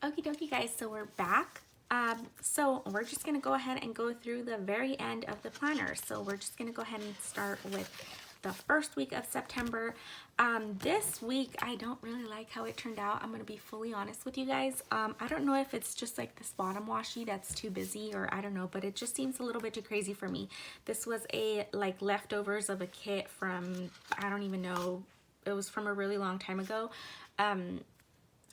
Okie dokie guys, so we're back. So we're just gonna go ahead and go through the very end of the planner. So we're just gonna go ahead and start with the first week of September. This week, I don't really like how it turned out. I'm gonna be fully honest with you guys. I don't know if it's just like this bottom washi that's too busy or I don't know, but it just seems a little bit too crazy for me. This was a like leftovers of a kit from, I don't even know, it was from a really long time ago.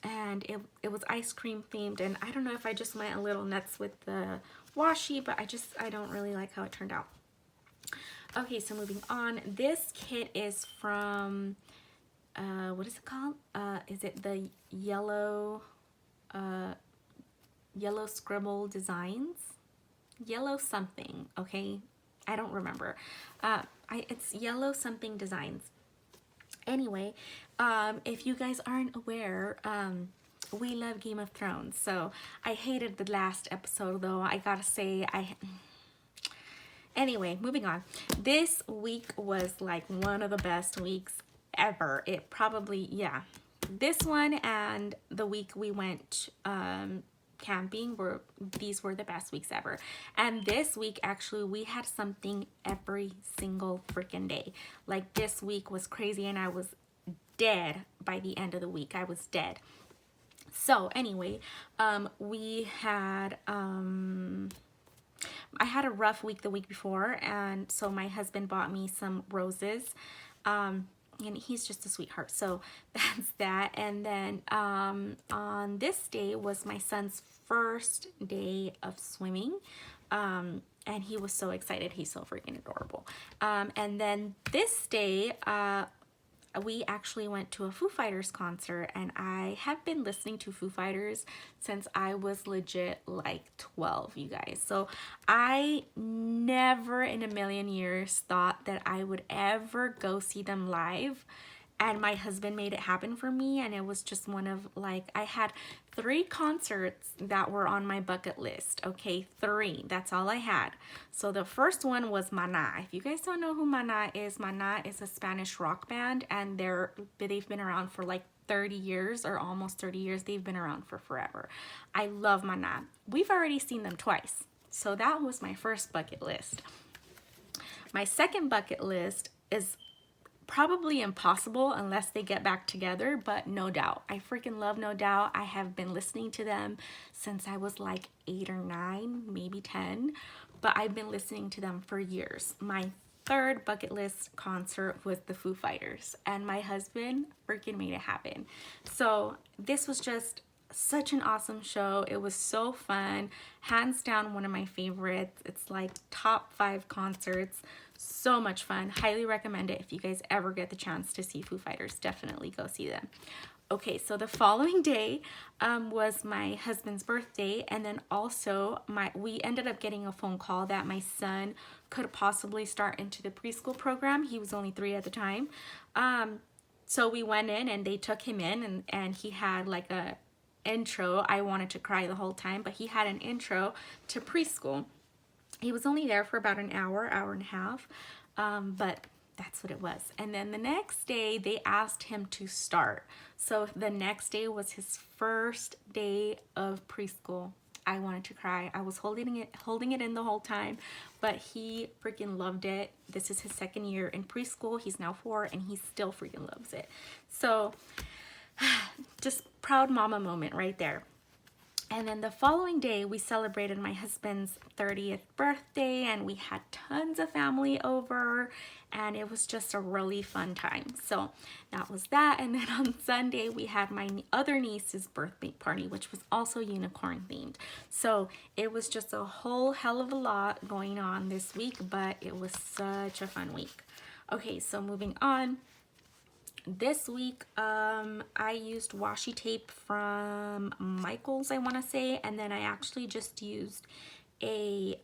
And it was ice cream themed, and I don't know if I just went a little nuts with the washi, but I don't really like how it turned out. Okay, so moving on. This kit is from what is it called? Is it the yellow scribble designs? Yellow something, okay? I don't remember. It's yellow something designs. Anyway, if you guys aren't aware, we love Game of Thrones. So I hated the last episode, though. I gotta say, Anyway, moving on. This week was like one of the best weeks ever. It probably, yeah. This one and the week we went camping these were the best weeks ever. And this week actually we had something every single freaking day. Like this week was crazy and I was dead by the end of the week. I was dead. So anyway, we had I had a rough week the week before, and so my husband bought me some roses. And he's just a sweetheart, so that's that. And then on this day was my son's first day of swimming, and he was so excited. He's so freaking adorable. And then this day we actually went to a Foo Fighters concert, and I have been listening to Foo Fighters since I was legit like 12, you guys. So I never in a million years thought that I would ever go see them live. And my husband made it happen for me, and it was just one of like, I had 3 concerts that were on my bucket list. Okay, 3, that's all I had. So the first one was Mana. If you guys don't know who Mana is a Spanish rock band, and they've been around for like 30 years or almost 30 years. They've been around for forever. I love Mana. We've already seen them twice, so that was my first bucket list. My second bucket list is probably impossible unless they get back together, but No Doubt. I freaking love No Doubt. I have been listening to them since I was like 8 or 9, maybe 10, but I've been listening to them for years. My third bucket list concert was the Foo Fighters, and my husband freaking made it happen. So this was just such an awesome show. It was so fun. Hands down one of my favorites. It's like top 5 concerts. So much fun. Highly recommend it. If you guys ever get the chance to see Foo Fighters, definitely go see them. Okay, so the following day was my husband's birthday, and then also we ended up getting a phone call that my son could possibly start into the preschool program. He was only 3 at the time. So we went in and they took him in, and he had like a intro. I wanted to cry the whole time, but he had an intro to preschool. He was only there for about an hour and a half, but that's what it was. And then the next day they asked him to start. So the next day was his first day of preschool. I wanted to cry. I was holding it in the whole time, but he freaking loved it. This is his second year in preschool. He's now 4 and he still freaking loves it. So just proud mama moment right there. And then the following day, we celebrated my husband's 30th birthday, and we had tons of family over, and it was just a really fun time. So that was that. And then on Sunday, we had my other niece's birthday party, which was also unicorn themed. So it was just a whole hell of a lot going on this week, but it was such a fun week. Okay, so moving on. This week, I used washi tape from Michaels, I want to say, and then I actually just used a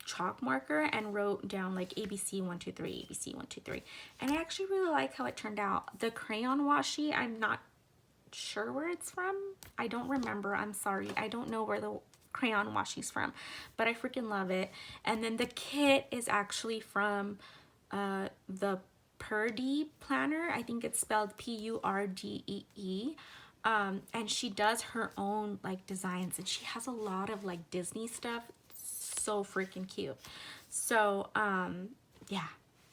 chalk marker and wrote down like ABC 1 2 3, ABC 1 2 3, and I actually really like how it turned out. The crayon washi, I'm not sure where it's from. I don't remember. I'm sorry. I don't know where the crayon washi's from, but I freaking love it. And then the kit is actually from the Purdee planner. I think it's spelled Purdee. And she does her own like designs, and she has a lot of like Disney stuff. So freaking cute. So yeah,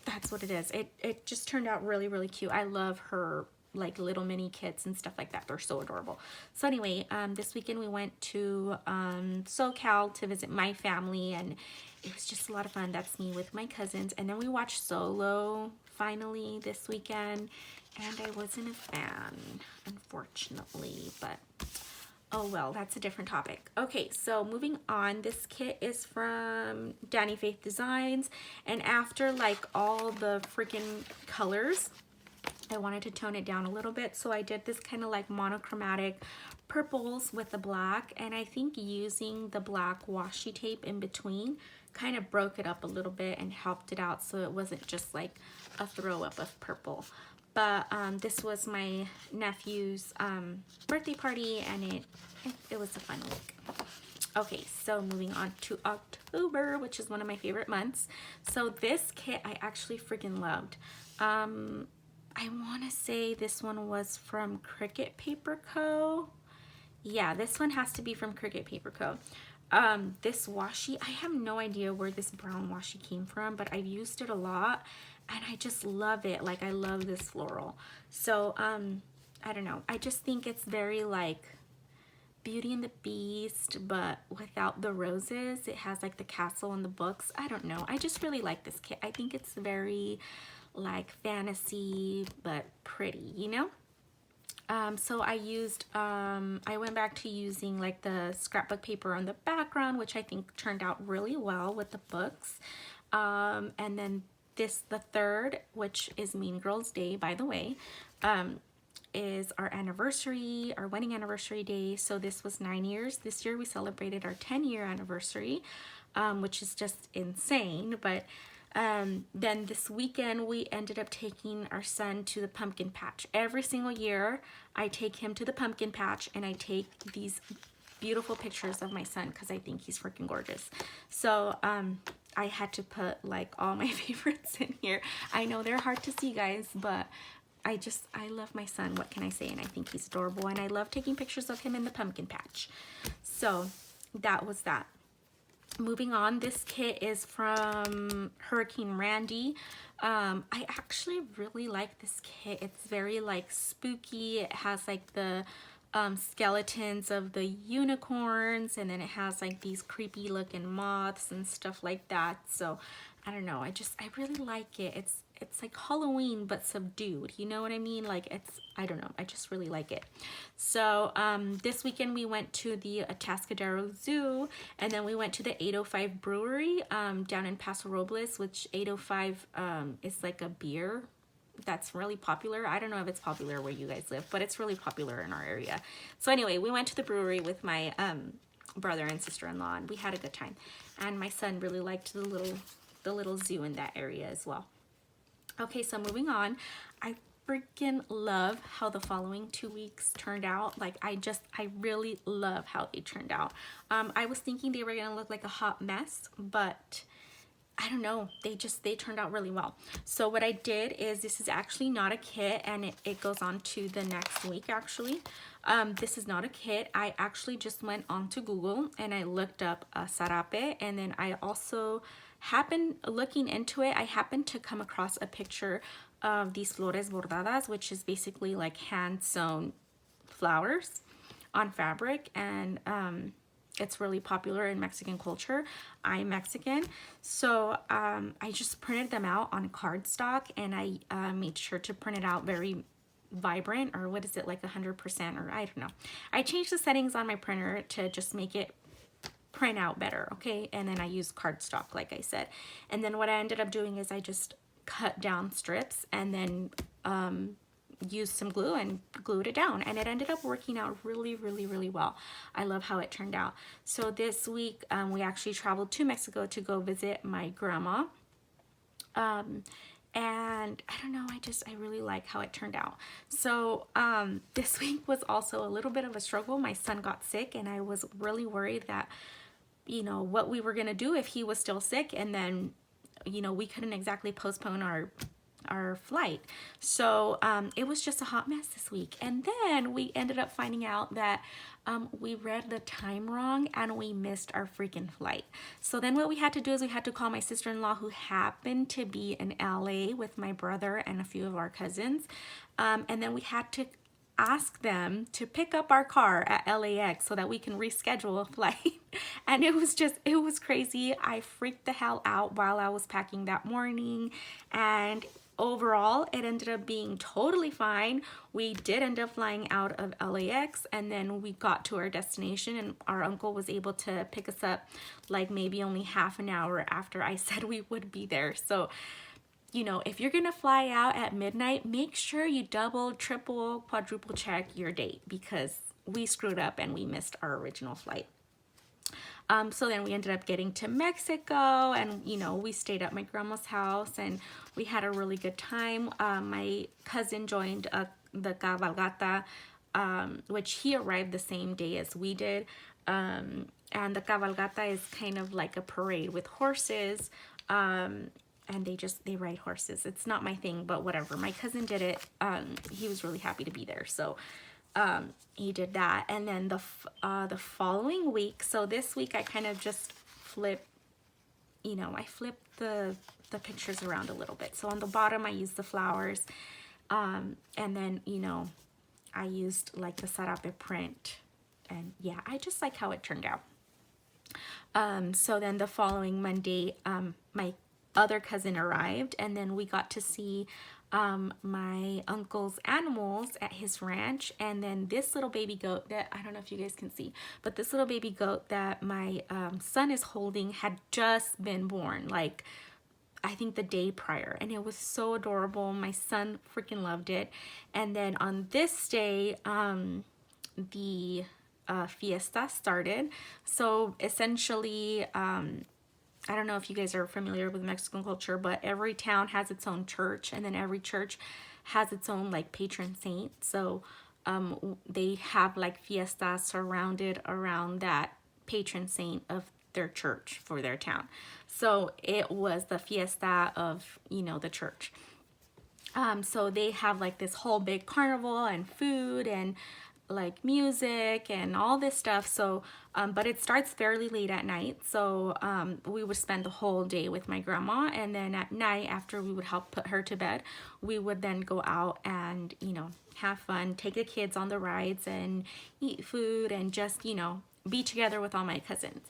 that's what it is. It just turned out really, really cute. I love her like little mini kits and stuff like that. They're so adorable. So anyway, this weekend we went to SoCal to visit my family, and it was just a lot of fun. That's me with my cousins. And then we watched Solo finally this weekend, and I wasn't a fan, unfortunately, but oh well, that's a different topic. Okay, so moving on, this kit is from Danny Faith Designs, and after like all the freaking colors, I wanted to tone it down a little bit, so I did this kind of like monochromatic purples with the black, and I think using the black washi tape in between kind of broke it up a little bit and helped it out so it wasn't just like a throw up of purple. But this was my nephew's birthday party, and it was a fun week. Okay, so moving on to October, which is one of my favorite months. So this kit I actually freaking loved. I want to say this one was from Cricut Paper Co. Yeah, this one has to be from Cricut Paper Co. This washi, I have no idea where this brown washi came from, but I've used it a lot, and I just love it. Like, I love this floral. So, I don't know. I just think it's very like Beauty and the Beast, but without the roses. It has like the castle and the books. I don't know. I just really like this kit. I think it's very like fantasy, but pretty, you know? So I used, I went back to using like the scrapbook paper on the background, which I think turned out really well with the books. And then the third, which is Mean Girls Day, by the way, is our anniversary, our wedding anniversary day. So this was 9 years. This year we celebrated our 10-year anniversary, which is just insane. But then this weekend we ended up taking our son to the pumpkin patch. Every single year I take him to the pumpkin patch, and I take these beautiful pictures of my son because I think he's freaking gorgeous. So I had to put like all my favorites in here. I know they're hard to see, guys, but I love my son. What can I say? And I think he's adorable, and I love taking pictures of him in the pumpkin patch. So that was that. Moving on, this kit is from Hurricane Randy. I actually really like this kit. It's very like spooky. It has like the skeletons of the unicorns, and then it has like these creepy looking moths and stuff like that. So I don't know, I really like it. It's like Halloween but subdued, you know what I mean? Like I don't know, I just really like it. So this weekend we went to the Atascadero Zoo, and then we went to the 805 Brewery down in Paso Robles, which 805 is like a beer that's really popular. I don't know if it's popular where you guys live, but it's really popular in our area. So anyway, we went to the brewery with my brother and sister-in-law, and we had a good time. And my son really liked the little zoo in that area as well. Okay, so moving on, I freaking love how the following 2 weeks turned out. Like, I really love how they turned out. I was thinking they were gonna look like a hot mess, but I don't know, they turned out really well. So what I did is, this is actually not a kit, and it goes on to the next week actually. This is not a kit. I actually just went onto Google and I looked up sarape, and then I also looking into it, I happened to come across a picture of these flores bordadas, which is basically like hand sewn flowers on fabric, and it's really popular in Mexican culture. I'm Mexican, so I just printed them out on cardstock, and I made sure to print it out very vibrant, or what is it, like 100%, or I don't know. I changed the settings on my printer to just make it print out better, okay? And then I used cardstock, like I said. And then what I ended up doing is I just cut down strips and then used some glue and glued it down, and it ended up working out really, really, really well. I love how it turned out. So this week we actually traveled to Mexico to go visit my grandma. And I don't know, I really like how it turned out. So this week was also a little bit of a struggle. My son got sick, and I was really worried that, you know, what we were gonna do if he was still sick, and then, you know, we couldn't exactly postpone our our flight. So it was just a hot mess this week. And then we ended up finding out that we read the time wrong and we missed our freaking flight. So then what we had to do is we had to call my sister-in-law, who happened to be in LA with my brother and a few of our cousins. And then we had to ask them to pick up our car at LAX so that we can reschedule a flight. And it was crazy. I freaked the hell out while I was packing that morning. And overall, it ended up being totally fine. We did end up flying out of LAX, and then we got to our destination, and our uncle was able to pick us up like maybe only half an hour after I said we would be there. So, you know, if you're gonna fly out at midnight, make sure you double, triple, quadruple check your date, because we screwed up and we missed our original flight. So then we ended up getting to Mexico, and you know, we stayed at my grandma's house and we had a really good time. My cousin joined the cabalgata, which he arrived the same day as we did. And the cabalgata is kind of like a parade with horses. And they ride horses. It's not my thing, but whatever. My cousin did it. He was really happy to be there. So he did that. And then the following week, so this week I kind of just flipped, you know, I flipped the pictures around a little bit. So on the bottom I used the flowers, and then, you know, I used like the sarape print, and yeah, I just like how it turned out. So then the following Monday, my other cousin arrived, and then we got to see my uncle's animals at his ranch. And then this little baby goat that, I don't know if you guys can see, but this little baby goat that my son is holding had just been born, like I think the day prior, and it was so adorable. My son freaking loved it. And then on this day, the fiesta started. So essentially, I don't know if you guys are familiar with Mexican culture, but every town has its own church, and then every church has its own like patron saint. So they have like fiestas surrounded around that patron saint of their church for their town. So it was the fiesta of, you know, the church. So they have like this whole big carnival and food and like music and all this stuff. So but it starts fairly late at night, so we would spend the whole day with my grandma, and then at night, after we would help put her to bed, we would then go out and, you know, have fun, take the kids on the rides and eat food and just, you know, be together with all my cousins.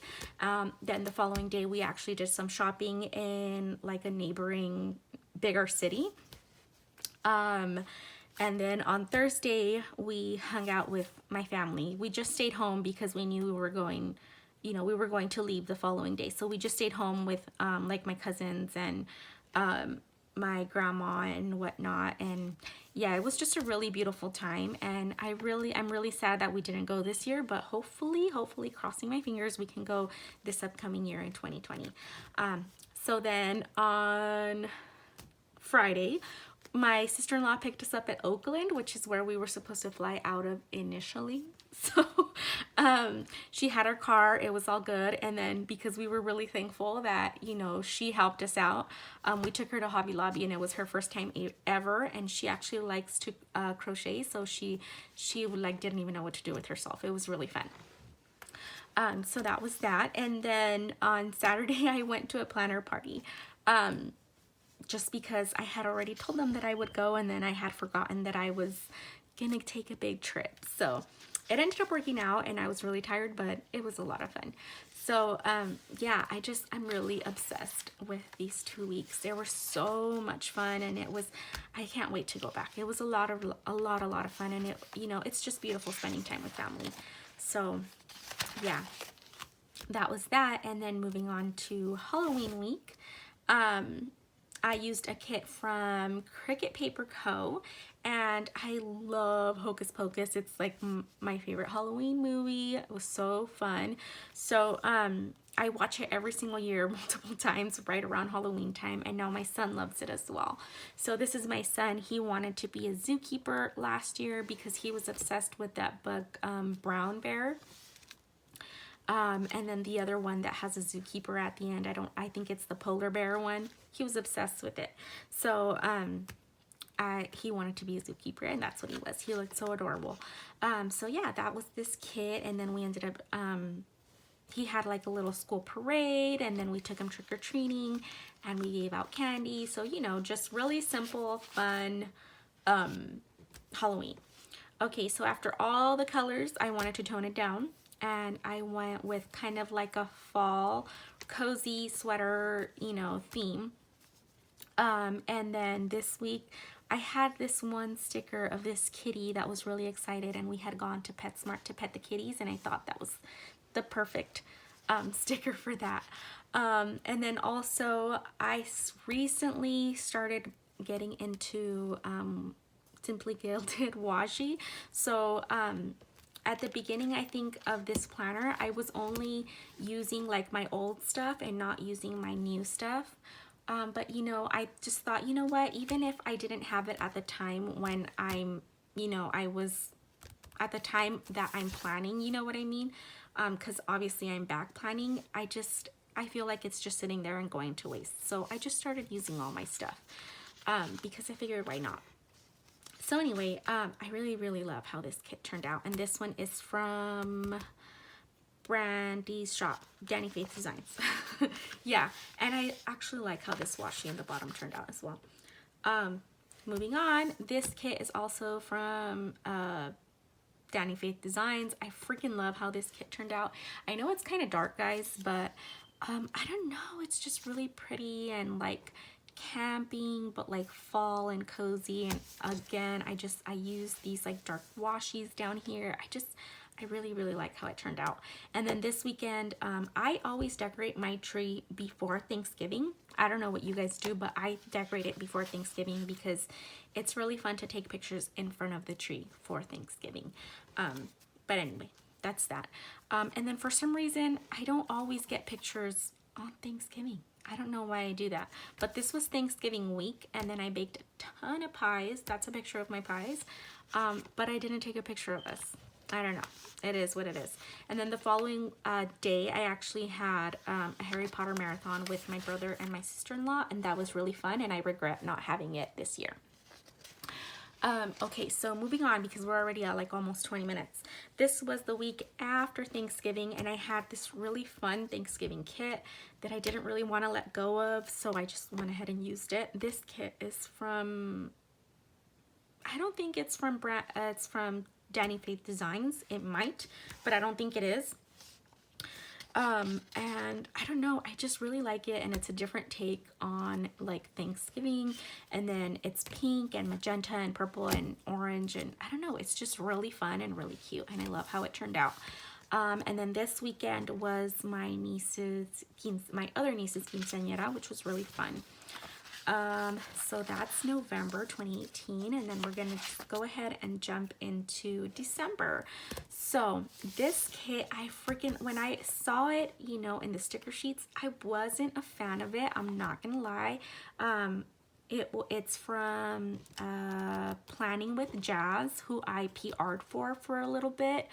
Then the following day we actually did some shopping in like a neighboring bigger city. And then on Thursday, we hung out with my family. We just stayed home because we knew we were going, you know, we were going to leave the following day. So we just stayed home with like my cousins and my grandma and whatnot. And yeah, it was just a really beautiful time. And I'm really sad that we didn't go this year, but hopefully, crossing my fingers, we can go this upcoming year in 2020. So then on Friday, my sister-in-law picked us up at Oakland, which is where we were supposed to fly out of initially. So she had her car, it was all good. And then because we were really thankful that, you know, she helped us out, we took her to Hobby Lobby, and it was her first time ever. And she actually likes to crochet, so she like didn't even know what to do with herself. It was really fun. So that was that. And then on Saturday I went to a planner party. Just because I had already told them that I would go, and then I had forgotten that I was gonna take a big trip. So it ended up working out, and I was really tired, but it was a lot of fun. So yeah, I'm really obsessed with these 2 weeks. They were so much fun, and I can't wait to go back. It was a lot of fun, and it, you know, it's just beautiful spending time with family. So yeah, that was that. And then moving on to Halloween week, I used a kit from Cricut Paper Co. And I love Hocus Pocus. It's like my favorite Halloween movie. It was so fun. So I watch it every single year, multiple times, right around Halloween time. And now my son loves it as well. So this is my son. He wanted to be a zookeeper last year because he was obsessed with that book, Brown Bear. And then the other one that has a zookeeper at the end, I think it's the polar bear one. He was obsessed with it. So he wanted to be a zookeeper, and that's what he was. He looked so adorable. So yeah, that was this kit. And then we ended up, he had like a little school parade, and then we took him trick-or-treating, and we gave out candy. So, you know, just really simple, fun Halloween. Okay, so after all the colors, I wanted to tone it down, and I went with kind of like a fall cozy sweater, you know, theme. And then this week I had this one sticker of this kitty that was really excited, and we had gone to PetSmart to pet the kitties, and I thought that was the perfect sticker for that. And then also I recently started getting into Simply Gilded washi. So at the beginning, I think, of this planner, I was only using like my old stuff and not using my new stuff. But you know, I just thought, you know what, even if I didn't have it at the time when I'm, you know, I was at the time that I'm planning, you know what I mean? Because obviously I'm back planning. I feel like it's just sitting there and going to waste. So I just started using all my stuff because I figured, why not? So anyway, I really, really love how this kit turned out. And this one is from Brandy's shop, Danny Faith Designs. Yeah, and I actually like how this washi in the bottom turned out as well. Moving on, this kit is also from Danny Faith Designs. I freaking love how this kit turned out. I know it's kind of dark, guys, but I don't know, it's just really pretty and like camping, but like fall and cozy. And again, I use these like dark washies down here. I really, really like how it turned out. And then this weekend, I always decorate my tree before Thanksgiving. I don't know what you guys do, but I decorate it before Thanksgiving because it's really fun to take pictures in front of the tree for Thanksgiving. But anyway, that's that. And then for some reason, I don't always get pictures on Thanksgiving. I don't know why I do that. But this was Thanksgiving week, and then I baked a ton of pies. That's a picture of my pies. But I didn't take a picture of us. I don't know. It is what it is. And then the following day, I actually had a Harry Potter marathon with my brother and my sister-in-law, and that was really fun, and I regret not having it this year. Okay, so moving on, because we're already at like almost 20 minutes. This was the week after Thanksgiving, and I had this really fun Thanksgiving kit that I didn't really want to let go of, so I just went ahead and used it. This kit is from, I don't think it's from it's from Danny Faith Designs. It might, but I don't think it is. And I don't know, I just really like it, and it's a different take on like Thanksgiving, and then it's pink and magenta and purple and orange, and I don't know, it's just really fun and really cute, and I love how it turned out. And then this weekend was my other niece's quinceañera, which was really fun. So that's November 2018, and then we're gonna go ahead and jump into December. So this kit, when I saw it, you know, in the sticker sheets, I wasn't a fan of it. I'm not gonna lie. It's from Planning with Jazz, who I PR'd for a little bit.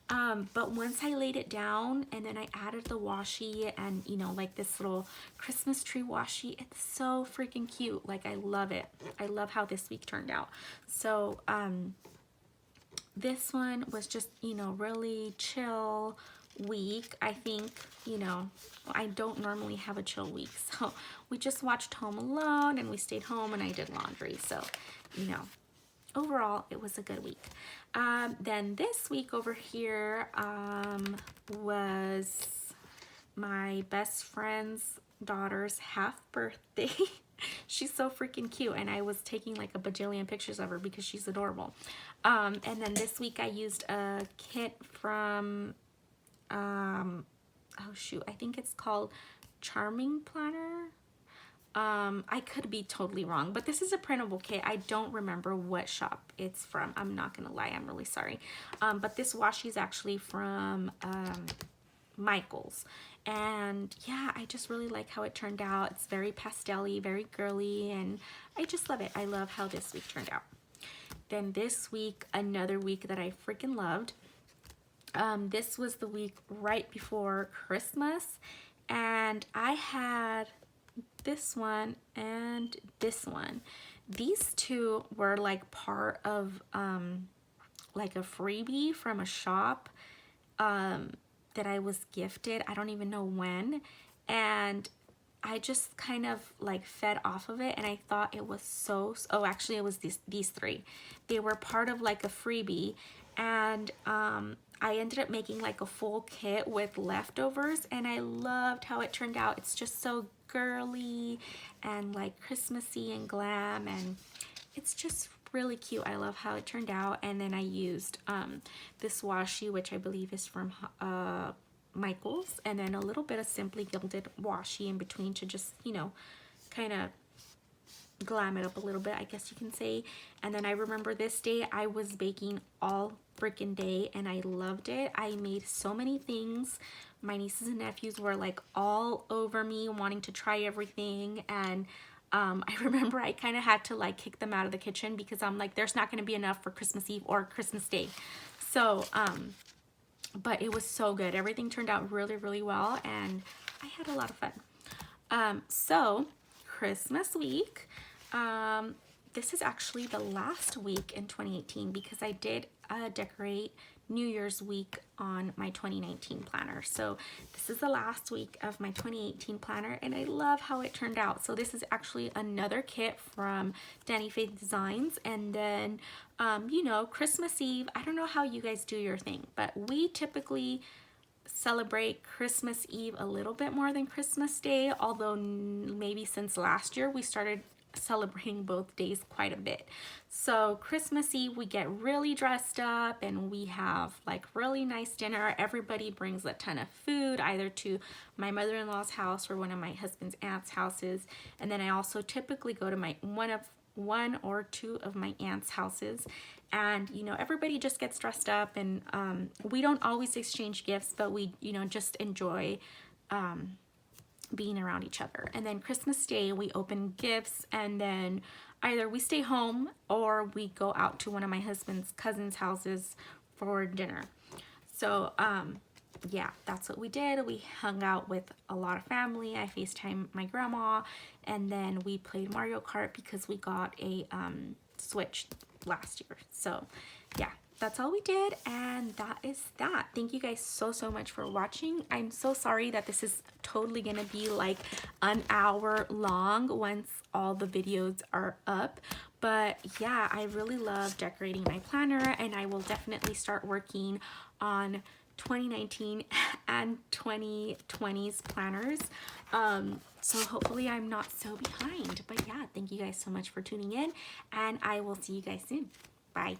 But once I laid it down and then I added the washi and, you know, like this little Christmas tree washi, it's so freaking cute. Like, I love it. I love how this week turned out. So, this one was just, you know, really chill week. I think, you know, I don't normally have a chill week. So we just watched Home Alone and we stayed home and I did laundry. So, you know, overall, it was a good week. Then this week over here was my best friend's daughter's half birthday. She's so freaking cute, and I was taking like a bajillion pictures of her because she's adorable. And then this week I used a kit from, oh shoot, I think it's called Charming Planner. I could be totally wrong, but this is a printable kit. I don't remember what shop it's from. I'm not gonna lie, I'm really sorry. But this washi is actually from Michaels. And yeah, I just really like how it turned out. It's very pastel-y, very girly, and I just love it. I love how this week turned out. Then this week, another week that I freaking loved. This was the week right before Christmas, and I had this one and this one. These two were like part of like a freebie from a shop that I was gifted. I don't even know when, and I just kind of like fed off of it, and I thought it was so, oh, actually it was these three. They were part of like a freebie, and I ended up making like a full kit with leftovers, and I loved how it turned out. It's just so girly and like Christmassy and glam, and it's just really cute. I love how it turned out. And then I used this washi, which I believe is from Michaels, and then a little bit of Simply Gilded washi in between to just, you know, kind of glam it up a little bit, I guess you can say. And then I remember this day I was baking all freaking day, and I loved it. I made so many things. My nieces and nephews were like all over me wanting to try everything, and I remember I kind of had to like kick them out of the kitchen because I'm like, there's not going to be enough for Christmas Eve or Christmas Day. So but it was so good. Everything turned out really, really well, and I had a lot of fun. So Christmas week, this is actually the last week in 2018 because I did decorate New Year's week on my 2019 planner. So this is the last week of my 2018 planner, and I love how it turned out. So this is actually another kit from Danny Faith Designs. And then you know, Christmas Eve, I don't know how you guys do your thing, but we typically celebrate Christmas Eve a little bit more than Christmas Day, although maybe since last year we started celebrating both days quite a bit. So Christmas Eve we get really dressed up and we have like really nice dinner. Everybody brings a ton of food either to my mother-in-law's house or one of my husband's aunt's houses, and then I also typically go to my one or two of my aunt's houses, and you know, everybody just gets dressed up, and we don't always exchange gifts, but we, you know, just enjoy being around each other. And then Christmas Day we open gifts, and then either we stay home or we go out to one of my husband's cousins' houses for dinner. So yeah, that's what we did. We hung out with a lot of family. I FaceTimed my grandma, and then we played Mario Kart because we got a Switch last year. So yeah, that's all we did, and that is that. Thank you guys so much for watching. I'm so sorry that this is totally gonna be like an hour long once all the videos are up, but yeah, I really love decorating my planner, and I will definitely start working on 2019 and 2020's planners. So hopefully I'm not so behind. But yeah, thank you guys so much for tuning in, and I will see you guys soon. Bye.